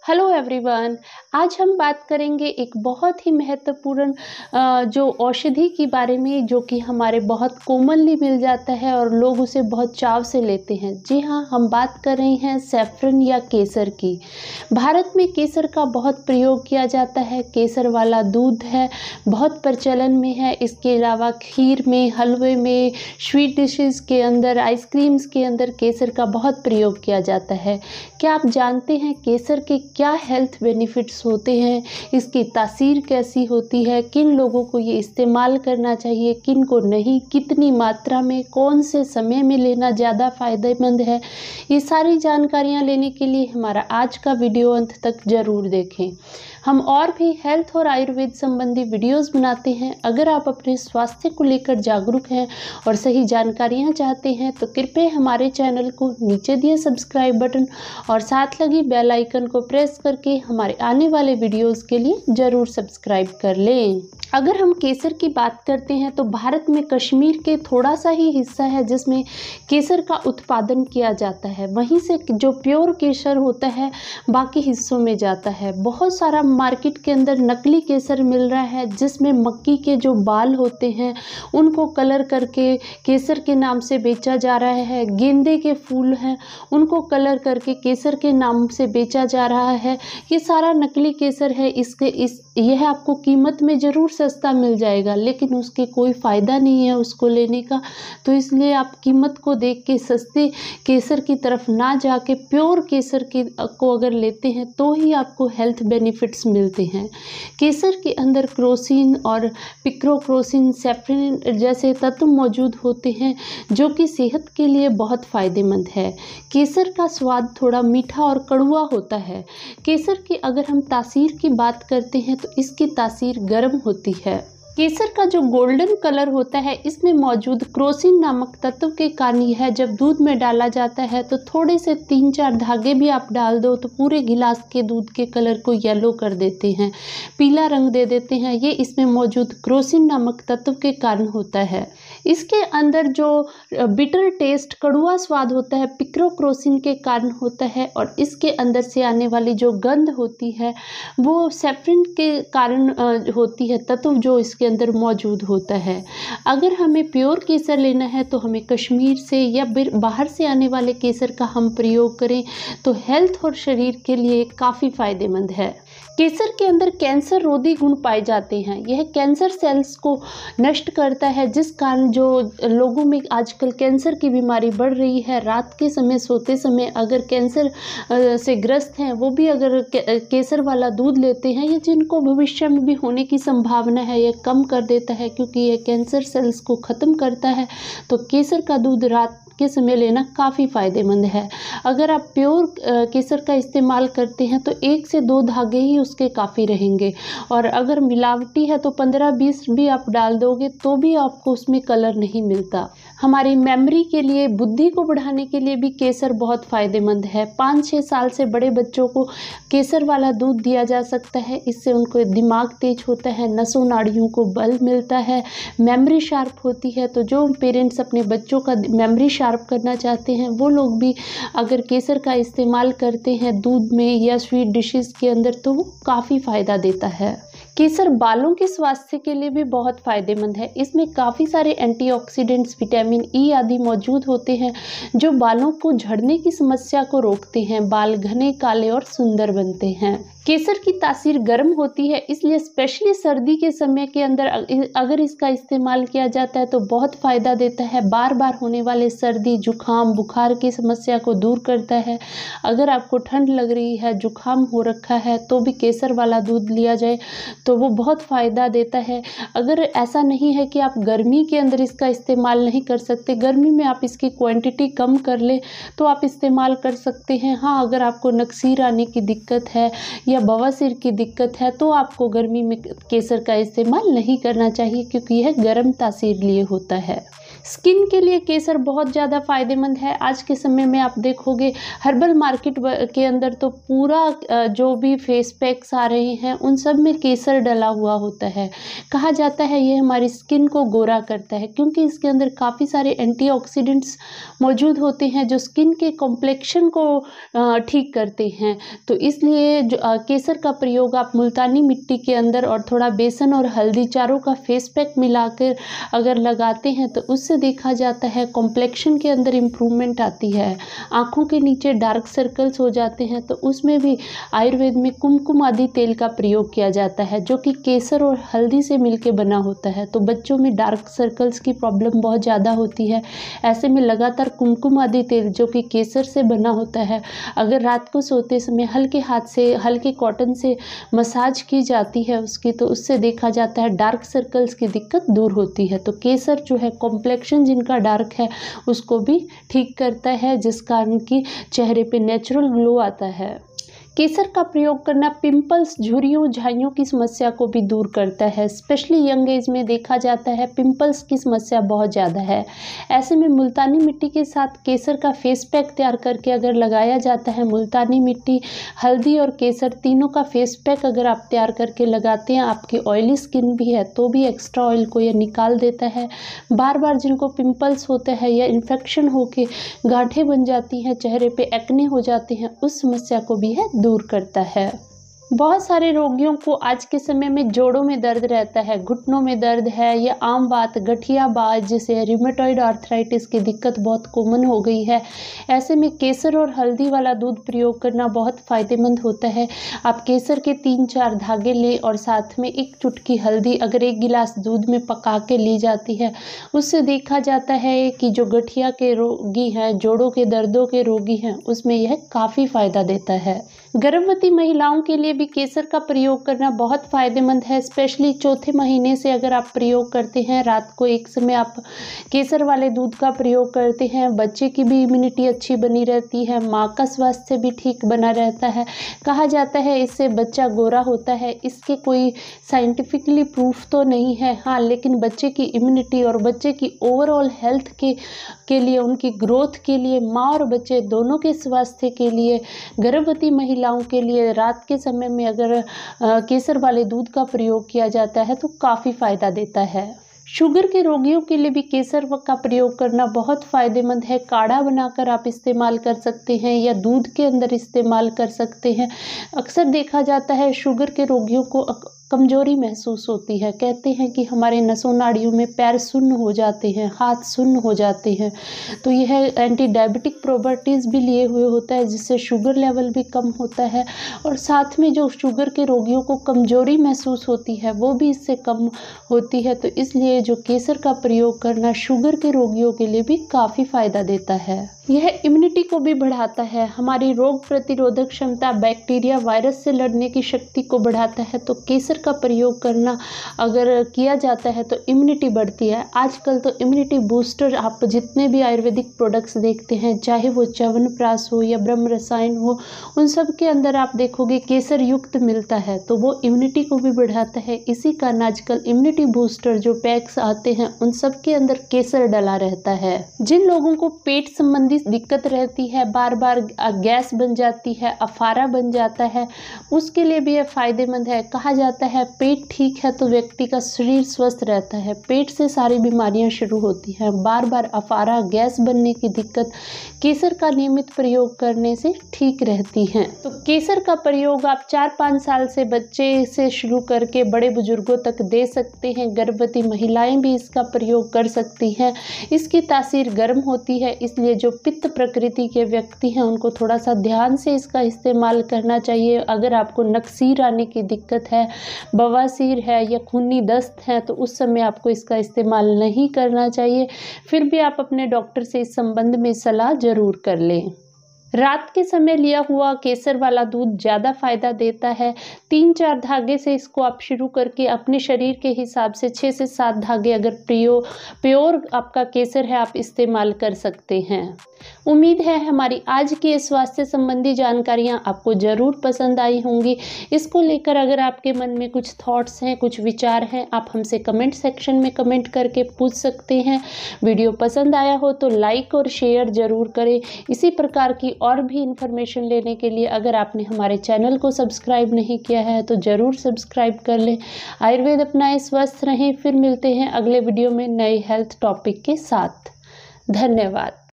Hello everyone. आज हम बात करेंगे एक बहुत ही महत्वपूर्ण जो औषधि के बारे में, जो कि हमारे बहुत कॉमनली मिल जाता है और लोग उसे बहुत चाव से लेते हैं। जी हाँ, हम बात कर रहे हैं सैफरन या केसर की। भारत में केसर का बहुत प्रयोग किया जाता है। केसर वाला दूध है, बहुत प्रचलन में है। इसके अलावा खीर में, हलवे में, स्वीट डिशेस के अंदर, आइसक्रीम्स के अंदर केसर का बहुत प्रयोग किया जाता है। क्या आप जानते हैं केसर के क्या हेल्थ बेनिफिट्स होते हैं, इसकी तासीर कैसी होती है, किन लोगों को ये इस्तेमाल करना चाहिए, किन को नहीं, कितनी मात्रा में, कौन से समय में लेना ज़्यादा फ़ायदेमंद है। ये सारी जानकारियाँ लेने के लिए हमारा आज का वीडियो अंत तक ज़रूर देखें। हम और भी हेल्थ और आयुर्वेद संबंधी वीडियोस बनाते हैं। अगर आप अपने स्वास्थ्य को लेकर जागरूक हैं और सही जानकारियाँ चाहते हैं तो कृपया हमारे चैनल को नीचे दिए सब्सक्राइब बटन और साथ लगी बेल आइकन को प्रेस करके हमारे आने वाले वीडियोस के लिए ज़रूर सब्सक्राइब कर लें। अगर हम केसर की बात करते हैं तो भारत में कश्मीर के थोड़ा सा ही हिस्सा है जिसमें केसर का उत्पादन किया जाता है। वहीं से जो प्योर केसर होता है बाकी हिस्सों में जाता है। बहुत सारा मार्केट के अंदर नकली केसर मिल रहा है जिसमें मक्की के जो बाल होते हैं उनको कलर करके केसर के नाम से बेचा जा रहा है। गेंदे के फूल हैं उनको कलर करके केसर के नाम से बेचा जा रहा है। ये सारा नकली केसर है। यह आपको कीमत में ज़रूर सस्ता मिल जाएगा, लेकिन उसके कोई फ़ायदा नहीं है उसको लेने का। तो इसलिए आप कीमत को देख के सस्ते केसर की तरफ ना जाके प्योर केसर को अगर लेते हैं तो ही आपको हेल्थ बेनिफिट्स मिलते हैं। केसर के अंदर क्रोसिन और पिक्रोक्रोसिन, सैफरन जैसे तत्व मौजूद होते हैं जो कि सेहत के लिए बहुत फ़ायदेमंद है। केसर का स्वाद थोड़ा मीठा और कड़वा होता है। केसर की अगर हम तासीर की बात करते हैं तो इसकी तासीर गर्म होती है। केसर का जो गोल्डन कलर होता है इसमें मौजूद क्रोसिन नामक तत्व के कारण यह जब दूध में डाला जाता है तो थोड़े से 3-4 धागे भी आप डाल दो तो पूरे गिलास के दूध के कलर को येलो कर देते हैं, पीला रंग दे देते हैं। ये इसमें मौजूद क्रोसिन नामक तत्व के कारण होता है। इसके अंदर जो बिटर टेस्ट, कड़वा स्वाद होता है, पिक्रोक्रोसिन के कारण होता है। और इसके अंदर से आने वाली जो गंध होती है वो सैफरन के कारण होती है, तत्व जो इसके अंदर मौजूद होता है। अगर हमें प्योर केसर लेना है तो हमें कश्मीर से या बाहर से आने वाले केसर का हम प्रयोग करें तो हेल्थ और शरीर के लिए काफ़ी फ़ायदेमंद है। केसर के अंदर कैंसर रोधी गुण पाए जाते हैं। यह कैंसर सेल्स को नष्ट करता है, जिस कारण जो लोगों में आजकल कैंसर की बीमारी बढ़ रही है। रात के समय सोते समय अगर कैंसर से ग्रस्त हैं वो भी अगर केसर वाला दूध लेते हैं, या जिनको भविष्य में भी होने की संभावना है, यह कम कर देता है क्योंकि यह कैंसर सेल्स को ख़त्म करता है। तो केसर का दूध रात के समय लेना काफ़ी फ़ायदेमंद है। अगर आप प्योर केसर का इस्तेमाल करते हैं तो 1 से 2 धागे ही उसके काफ़ी रहेंगे, और अगर मिलावटी है तो 15-20 भी आप डाल दोगे तो भी आपको उसमें कलर नहीं मिलता। हमारी मेमोरी के लिए, बुद्धि को बढ़ाने के लिए भी केसर बहुत फ़ायदेमंद है। 5-6 साल से बड़े बच्चों को केसर वाला दूध दिया जा सकता है। इससे उनको दिमाग तेज होता है, नसों नाड़ियों को बल मिलता है, मेमोरी शार्प होती है। तो जो पेरेंट्स अपने बच्चों का मेमोरी शार्प करना चाहते हैं वो लोग भी अगर केसर का इस्तेमाल करते हैं दूध में या स्वीट डिशेस के अंदर तो वो काफ़ी फ़ायदा देता है। केसर बालों के स्वास्थ्य के लिए भी बहुत फ़ायदेमंद है। इसमें काफ़ी सारे एंटीऑक्सीडेंट्स, विटामिन ई आदि मौजूद होते हैं जो बालों को झड़ने की समस्या को रोकते हैं। बाल घने, काले और सुंदर बनते हैं। केसर की तासीर गर्म होती है, इसलिए स्पेशली सर्दी के समय के अंदर अगर इसका इस्तेमाल किया जाता है तो बहुत फ़ायदा देता है। बार बार होने वाले सर्दी, जुकाम, बुखार की समस्या को दूर करता है। अगर आपको ठंड लग रही है, जुकाम हो रखा है तो भी केसर वाला दूध लिया जाए तो वो बहुत फ़ायदा देता है। अगर ऐसा नहीं है कि आप गर्मी के अंदर इसका इस्तेमाल नहीं कर सकते, गर्मी में आप इसकी क्वांटिटी कम कर ले तो आप इस्तेमाल कर सकते हैं। हाँ, अगर आपको नक्सीर आने की दिक्कत है या बवासीर की दिक्कत है तो आपको गर्मी में केसर का इस्तेमाल नहीं करना चाहिए क्योंकि यह गर्म तासीर लिए होता है। स्किन के लिए केसर बहुत ज़्यादा फ़ायदेमंद है। आज के समय में आप देखोगे हर्बल मार्केट के अंदर तो पूरा जो भी फेस पैक्स आ रहे हैं उन सब में केसर डला हुआ होता है। कहा जाता है ये हमारी स्किन को गोरा करता है, क्योंकि इसके अंदर काफ़ी सारे एंटीऑक्सीडेंट्स मौजूद होते हैं जो स्किन के कॉम्प्लेक्शन को ठीक करते हैं। तो इसलिए जो केसर का प्रयोग आप मुल्तानी मिट्टी के अंदर और थोड़ा बेसन और हल्दी चारों का फेस पैक मिलाकर अगर लगाते हैं तो उससे देखा जाता है कॉम्प्लेक्शन के अंदर इम्प्रूवमेंट आती है। आँखों के नीचे डार्क सर्कल्स हो जाते हैं तो उसमें भी आयुर्वेद में कुमकुम आदि तेल का प्रयोग किया जाता है, जो कि केसर और हल्दी से मिलके बना होता है। तो बच्चों में डार्क सर्कल्स की प्रॉब्लम बहुत ज़्यादा होती है। ऐसे में लगातार कुमकुम आदि तेल जो कि केसर से बना होता है, अगर रात को सोते समय हल्के हाथ से, हल्के कॉटन से मसाज की जाती है उसकी, तो उससे देखा जाता है डार्क सर्कल्स की दिक्कत दूर होती है। तो केसर जो है कॉम्प्लेक्शन जिनका डार्क है उसको भी ठीक करता है, जिस कारण कि चेहरे पे नेचुरल ग्लो आता है। केसर का प्रयोग करना पिंपल्स, झुर्रियों, झाइयों की समस्या को भी दूर करता है। स्पेशली यंग एज में देखा जाता है पिंपल्स की समस्या बहुत ज़्यादा है। ऐसे में मुल्तानी मिट्टी के साथ केसर का फेस पैक तैयार करके अगर लगाया जाता है, मुल्तानी मिट्टी, हल्दी और केसर तीनों का फेस पैक अगर आप तैयार करके लगाते हैं, आपकी ऑयली स्किन भी है तो भी एक्स्ट्रा ऑयल को यह निकाल देता है। बार बार जिनको पिंपल्स होते हैं या इन्फेक्शन होके गांठें बन जाती हैं, चेहरे पे एक्ने हो जाते हैं, उस समस्या को भी है दूर करता है। बहुत सारे रोगियों को आज के समय में जोड़ों में दर्द रहता है, घुटनों में दर्द है या आम बात गठिया बात जैसे रिमेटॉइड आर्थराइटिस की दिक्कत बहुत कॉमन हो गई है। ऐसे में केसर और हल्दी वाला दूध प्रयोग करना बहुत फ़ायदेमंद होता है। आप केसर के 3-4 धागे लें और साथ में 1 चुटकी हल्दी अगर 1 गिलास दूध में पका के ली जाती है, उससे देखा जाता है कि जो गठिया के रोगी हैं, जोड़ों के दर्दों के रोगी हैं, उसमें यह काफ़ी फ़ायदा देता है। गर्भवती महिलाओं के लिए भी केसर का प्रयोग करना बहुत फ़ायदेमंद है। स्पेशली चौथे महीने से अगर आप प्रयोग करते हैं, रात को एक समय आप केसर वाले दूध का प्रयोग करते हैं, बच्चे की भी इम्यूनिटी अच्छी बनी रहती है, माँ का स्वास्थ्य भी ठीक बना रहता है। कहा जाता है इससे बच्चा गोरा होता है। इसके कोई साइंटिफिकली प्रूफ तो नहीं है, हाँ, लेकिन बच्चे की इम्यूनिटी और बच्चे की ओवरऑल हेल्थ के लिए, उनकी ग्रोथ के लिए, माँ और बच्चे दोनों के स्वास्थ्य के लिए, गर्भवती महिलाओं के लिए रात के समय में अगर केसर वाले दूध का प्रयोग किया जाता है तो काफ़ी फ़ायदा देता है। शुगर के रोगियों के लिए भी केसर का प्रयोग करना बहुत फ़ायदेमंद है। काढ़ा बनाकर आप इस्तेमाल कर सकते हैं या दूध के अंदर इस्तेमाल कर सकते हैं। अक्सर देखा जाता है शुगर के रोगियों को कमज़ोरी महसूस होती है। कहते हैं कि हमारे नसों नाड़ियों में पैर सुन्न हो जाते हैं, हाथ सुन्न हो जाते हैं। तो यह एंटी डायबिटिक प्रॉपर्टीज़ भी लिए हुए होता है, जिससे शुगर लेवल भी कम होता है और साथ में जो शुगर के रोगियों को कमज़ोरी महसूस होती है वो भी इससे कम होती है। तो इसलिए जो केसर का प्रयोग करना शुगर के रोगियों के लिए भी काफ़ी फ़ायदा देता है। यह इम्यूनिटी को भी बढ़ाता है, हमारी रोग प्रतिरोधक क्षमता, बैक्टीरिया, वायरस से लड़ने की शक्ति को बढ़ाता है। तो केसर का प्रयोग करना अगर किया जाता है तो इम्यूनिटी बढ़ती है। आजकल तो इम्यूनिटी बूस्टर आप जितने भी आयुर्वेदिक प्रोडक्ट्स देखते हैं, चाहे वो च्यवनप्राश हो या ब्रह्म रसायन हो, उन सब के अंदर आप देखोगे केसर युक्त मिलता है, तो वो इम्यूनिटी को भी बढ़ाता है। इसी कारण आजकल इम्यूनिटी बूस्टर जो पैक्स आते हैं उन सब के अंदर केसर डला रहता है। जिन लोगों को पेट संबंधी दिक्कत रहती है, बार बार गैस बन जाती है, अफारा बन जाता है, उसके लिए भी यह फायदेमंद है। कहा जाता है पेट ठीक है तो व्यक्ति का शरीर स्वस्थ रहता है। पेट से सारी बीमारियां शुरू होती हैं। बार बार अफारा, गैस बनने की दिक्कत केसर का नियमित प्रयोग करने से ठीक रहती हैं। तो केसर का प्रयोग आप 4-5 साल से बच्चे से शुरू करके बड़े बुजुर्गों तक दे सकते हैं। गर्भवती महिलाएं भी इसका प्रयोग कर सकती हैं। इसकी तासीर गर्म होती है, इसलिए जो पित्त प्रकृति के व्यक्ति हैं उनको थोड़ा सा ध्यान से इसका इस्तेमाल करना चाहिए। अगर आपको नक्सीर आने की दिक्कत है, बवासीर है या खूनी दस्त है, तो उस समय आपको इसका इस्तेमाल नहीं करना चाहिए। फिर भी आप अपने डॉक्टर से इस संबंध में सलाह ज़रूर कर लें। रात के समय लिया हुआ केसर वाला दूध ज़्यादा फायदा देता है। 3-4 धागे से इसको आप शुरू करके अपने शरीर के हिसाब से 6 से 7 धागे अगर प्योर आपका केसर है आप इस्तेमाल कर सकते हैं। उम्मीद है हमारी आज की स्वास्थ्य संबंधी जानकारियाँ आपको ज़रूर पसंद आई होंगी। इसको लेकर अगर आपके मन में कुछ थॉट्स हैं, कुछ विचार हैं, आप हमसे कमेंट सेक्शन में कमेंट करके पूछ सकते हैं। वीडियो पसंद आया हो तो लाइक और शेयर ज़रूर करें। इसी प्रकार की और भी इन्फॉर्मेशन लेने के लिए अगर आपने हमारे चैनल को सब्सक्राइब नहीं किया है तो ज़रूर सब्सक्राइब कर लें। आयुर्वेद अपनाएं, स्वस्थ रहें। फिर मिलते हैं अगले वीडियो में नए हेल्थ टॉपिक के साथ। धन्यवाद।